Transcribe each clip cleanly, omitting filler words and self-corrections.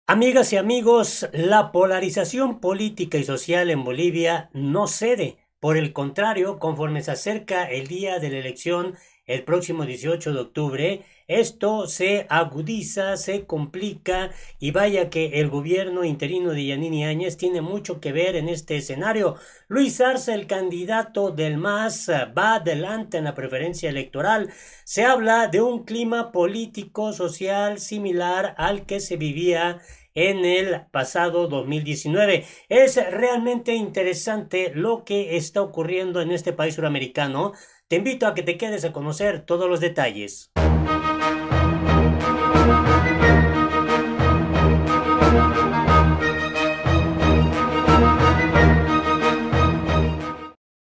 Amigas y amigos, la polarización política y social en Bolivia no cede. Por el contrario, conforme se acerca el día de la elección, el próximo 18 de octubre, esto se agudiza, se complica y vaya que el gobierno interino de Yanine Áñez tiene mucho que ver en este escenario. Luis Arce, el candidato del MAS, va adelante en la preferencia electoral. Se habla de un clima político social similar al que se vivía en el pasado 2019. Es realmente interesante lo que está ocurriendo en este país suramericano. Te invito a que te quedes a conocer todos los detalles.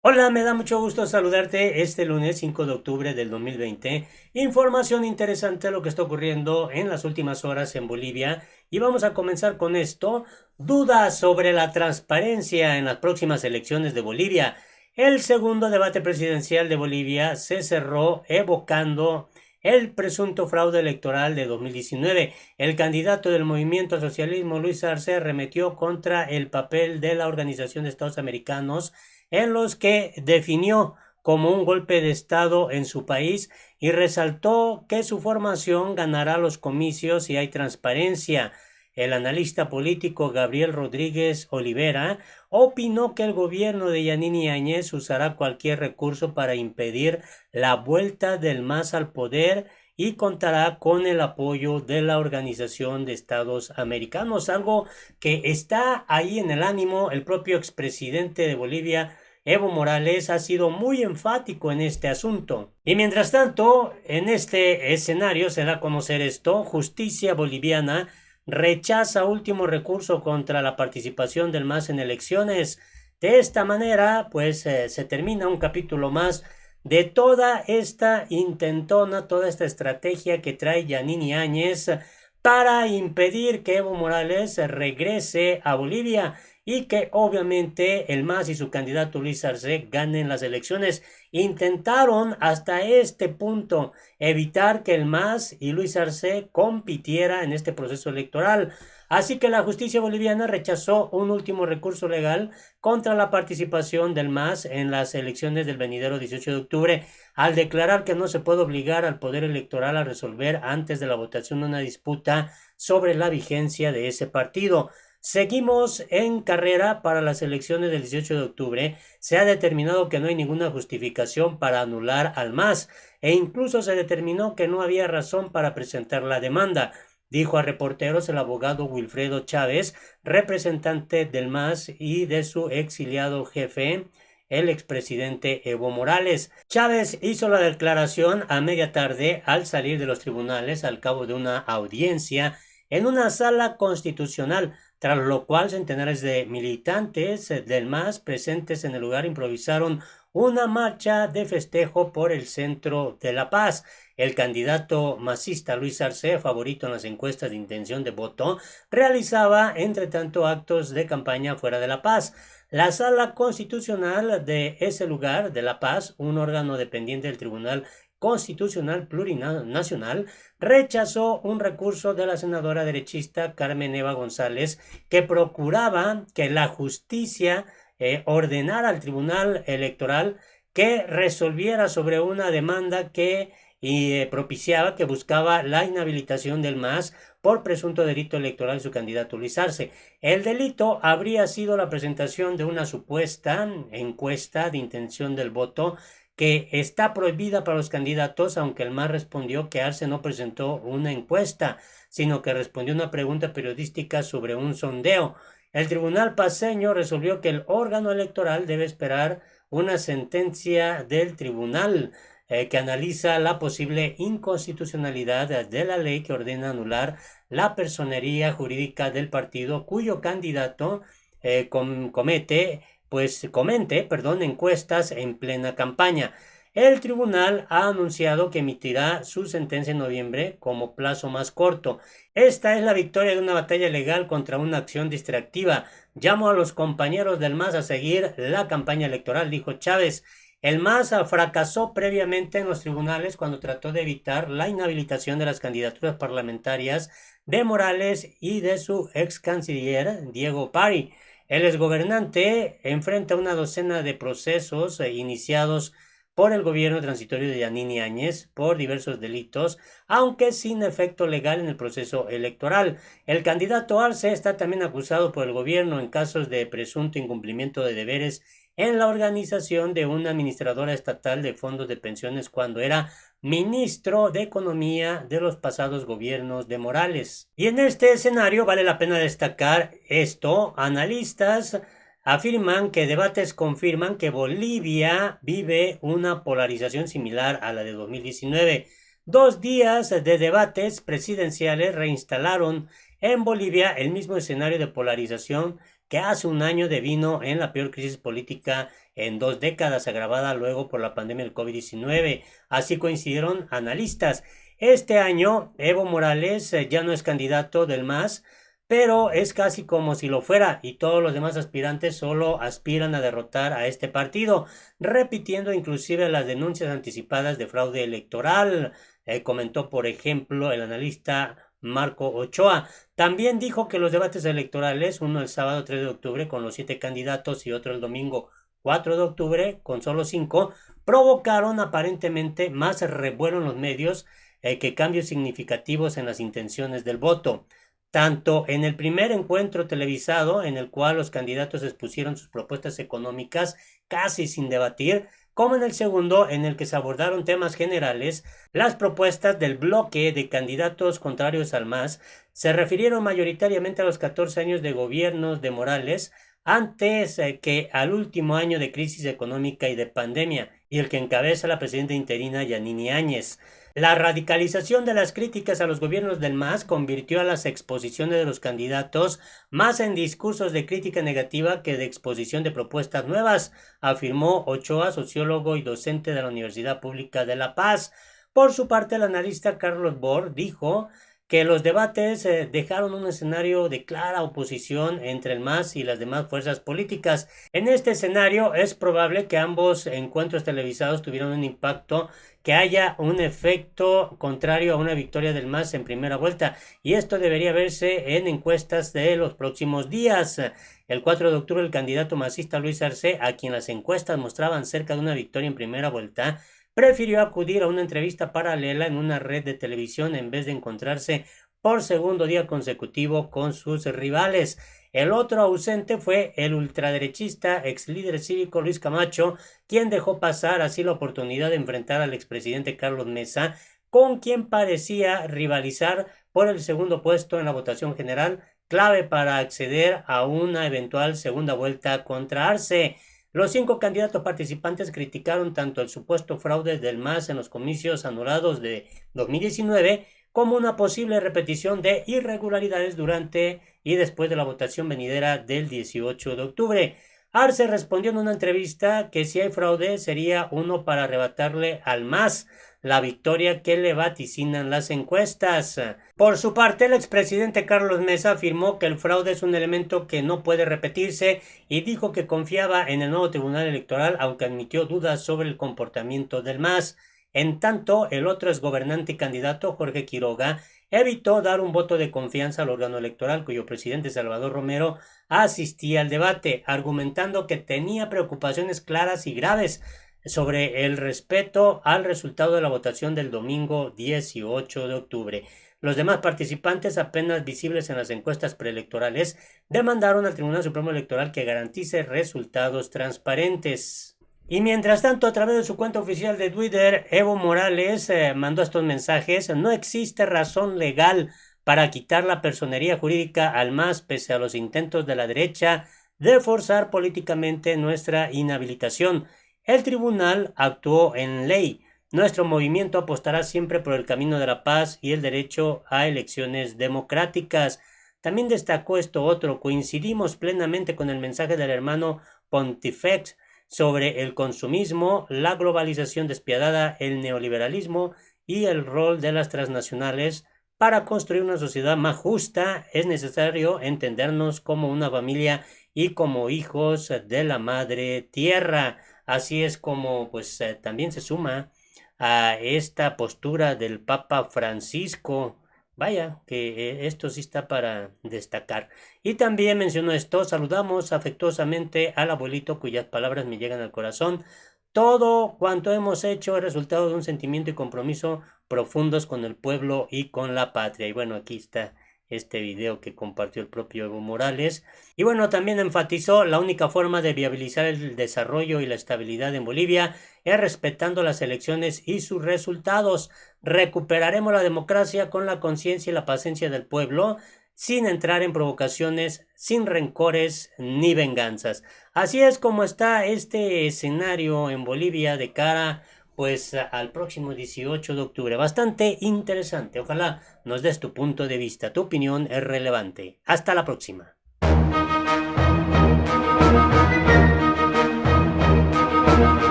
Hola, me da mucho gusto saludarte este lunes 5 de octubre del 2020. Información interesante de lo que está ocurriendo en las últimas horas en Bolivia. Y vamos a comenzar con esto. Dudas sobre la transparencia en las próximas elecciones de Bolivia. El segundo debate presidencial de Bolivia se cerró evocando el presunto fraude electoral de 2019. El candidato del movimiento al socialismo, Luis Arce, arremetió contra el papel de la Organización de Estados Americanos en los que definió como un golpe de Estado en su país y resaltó que su formación ganará los comicios si hay transparencia. El analista político Gabriel Rodríguez Olivera opinó que el gobierno de Yanine Áñez usará cualquier recurso para impedir la vuelta del MAS al poder y contará con el apoyo de la Organización de Estados Americanos, algo que está ahí en el ánimo. El propio expresidente de Bolivia, Evo Morales, ha sido muy enfático en este asunto. Y mientras tanto, en este escenario se da a conocer esto: justicia boliviana rechaza último recurso contra la participación del MAS en elecciones. De esta manera, pues se termina un capítulo más de toda esta intentona, toda esta estrategia que trae Yanine Áñez para impedir que Evo Morales regrese a Bolivia y que obviamente el MAS y su candidato Luis Arce ganen las elecciones. Intentaron hasta este punto evitar que el MAS y Luis Arce compitiera en este proceso electoral. Así que la justicia boliviana rechazó un último recurso legal contra la participación del MAS en las elecciones del venidero 18 de octubre, al declarar que no se puede obligar al Poder Electoral a resolver antes de la votación una disputa sobre la vigencia de ese partido. Seguimos en carrera para las elecciones del 18 de octubre. Se ha determinado que no hay ninguna justificación para anular al MAS e incluso se determinó que no había razón para presentar la demanda, dijo a reporteros el abogado Wilfredo Chávez, representante del MAS y de su exiliado jefe, el expresidente Evo Morales. Chávez hizo la declaración a media tarde al salir de los tribunales al cabo de una audiencia en una sala constitucional, tras lo cual centenares de militantes del MAS presentes en el lugar improvisaron una marcha de festejo por el centro de La Paz. El candidato masista Luis Arce, favorito en las encuestas de intención de voto, realizaba entre tanto actos de campaña fuera de La Paz. La sala constitucional de ese lugar, de La Paz, un órgano dependiente del Tribunal Constitucional Plurinacional, rechazó un recurso de la senadora derechista Carmen Eva González, que procuraba que la justicia ordenara al Tribunal Electoral que resolviera sobre una demanda que propiciaba, que buscaba la inhabilitación del MAS por presunto delito electoral de su candidato Luis Arce. El delito habría sido la presentación de una supuesta encuesta de intención del voto que está prohibida para los candidatos, aunque el MAS respondió que Arce no presentó una encuesta, sino que respondió una pregunta periodística sobre un sondeo. El tribunal paceño resolvió que el órgano electoral debe esperar una sentencia del tribunal que analiza la posible inconstitucionalidad de la ley que ordena anular la personería jurídica del partido cuyo candidato comente encuestas en plena campaña. El tribunal ha anunciado que emitirá su sentencia en noviembre como plazo más corto. Esta es la victoria de una batalla legal contra una acción distractiva. Llamo a los compañeros del MAS a seguir la campaña electoral, dijo Chávez. El MAS fracasó previamente en los tribunales cuando trató de evitar la inhabilitación de las candidaturas parlamentarias de Morales y de su ex canciller Diego Pari. El exgobernante enfrenta una docena de procesos iniciados por el gobierno transitorio de Yanine Áñez por diversos delitos, aunque sin efecto legal en el proceso electoral. El candidato Arce está también acusado por el gobierno en casos de presunto incumplimiento de deberes en la organización de una administradora estatal de fondos de pensiones cuando era ministro de Economía de los pasados gobiernos de Morales. Y en este escenario vale la pena destacar esto: analistas afirman que debates confirman que Bolivia vive una polarización similar a la de 2019. 2 días de debates presidenciales reinstalaron en Bolivia el mismo escenario de polarización que hace un año devino en la peor crisis política en 2 décadas, agravada luego por la pandemia del COVID-19. Así coincidieron analistas. Este año Evo Morales ya no es candidato del MAS, pero es casi como si lo fuera, y todos los demás aspirantes solo aspiran a derrotar a este partido, repitiendo inclusive las denuncias anticipadas de fraude electoral, comentó por ejemplo el analista Marco Ochoa. También dijo que los debates electorales, uno el sábado 3 de octubre con los 7 candidatos y otro el domingo 4 de octubre con solo 5, provocaron aparentemente más revuelo en los medios que cambios significativos en las intenciones del voto. Tanto en el primer encuentro televisado, en el cual los candidatos expusieron sus propuestas económicas casi sin debatir, como en el segundo, en el que se abordaron temas generales, las propuestas del bloque de candidatos contrarios al MAS se refirieron mayoritariamente a los 14 años de gobiernos de Morales, antes que al último año de crisis económica y de pandemia, y el que encabeza la presidenta interina Yanine Áñez. La radicalización de las críticas a los gobiernos del MAS convirtió a las exposiciones de los candidatos más en discursos de crítica negativa que de exposición de propuestas nuevas, afirmó Ochoa, sociólogo y docente de la Universidad Pública de La Paz. Por su parte, el analista Carlos Bor dijo que los debates dejaron un escenario de clara oposición entre el MAS y las demás fuerzas políticas. En este escenario es probable que ambos encuentros televisados tuvieran un impacto, que haya un efecto contrario a una victoria del MAS en primera vuelta, y esto debería verse en encuestas de los próximos días. El 4 de octubre el candidato masista Luis Arce, a quien las encuestas mostraban cerca de una victoria en primera vuelta, prefirió acudir a una entrevista paralela en una red de televisión en vez de encontrarse por segundo día consecutivo con sus rivales. El otro ausente fue el ultraderechista ex líder cívico Luis Camacho, quien dejó pasar así la oportunidad de enfrentar al expresidente Carlos Mesa, con quien parecía rivalizar por el segundo puesto en la votación general, clave para acceder a una eventual segunda vuelta contra Arce. Los 5 candidatos participantes criticaron tanto el supuesto fraude del MAS en los comicios anulados de 2019 como una posible repetición de irregularidades durante y después de la votación venidera del 18 de octubre. Arce respondió en una entrevista que si hay fraude sería uno para arrebatarle al MAS la victoria que le vaticinan las encuestas. Por su parte, el expresidente Carlos Mesa afirmó que el fraude es un elemento que no puede repetirse y dijo que confiaba en el nuevo Tribunal Electoral, aunque admitió dudas sobre el comportamiento del MAS. En tanto, el otro exgobernante y candidato, Jorge Quiroga, evitó dar un voto de confianza al órgano electoral, cuyo presidente Salvador Romero asistía al debate, argumentando que tenía preocupaciones claras y graves sobre el respeto al resultado de la votación del domingo 18 de octubre. Los demás participantes, apenas visibles en las encuestas preelectorales, demandaron al Tribunal Supremo Electoral que garantice resultados transparentes. Y mientras tanto, a través de su cuenta oficial de Twitter, Evo Morales mandó estos mensajes: no existe razón legal para quitar la personería jurídica al MAS pese a los intentos de la derecha de forzar políticamente nuestra inhabilitación. El tribunal actuó en ley. Nuestro movimiento apostará siempre por el camino de la paz y el derecho a elecciones democráticas. También destacó esto otro: coincidimos plenamente con el mensaje del hermano Pontifex sobre el consumismo, la globalización despiadada, el neoliberalismo y el rol de las transnacionales. Para construir una sociedad más justa es necesario entendernos como una familia y como hijos de la madre tierra. Así es como pues también se suma a esta postura del Papa Francisco Vaya, que esto sí está para destacar. Y también mencionó esto, saludamos afectuosamente al abuelito cuyas palabras me llegan al corazón. Todo cuanto hemos hecho es resultado de un sentimiento y compromiso profundos con el pueblo y con la patria. Y bueno, aquí está este video que compartió el propio Evo Morales. Y bueno, también enfatizó la única forma de viabilizar el desarrollo y la estabilidad en Bolivia es respetando las elecciones y sus resultados. Recuperaremos la democracia con la conciencia y la paciencia del pueblo, sin entrar en provocaciones, sin rencores ni venganzas. Así es como está este escenario en Bolivia de cara pues al próximo 18 de octubre. Bastante interesante. Ojalá nos des tu punto de vista. Tu opinión es relevante. Hasta la próxima.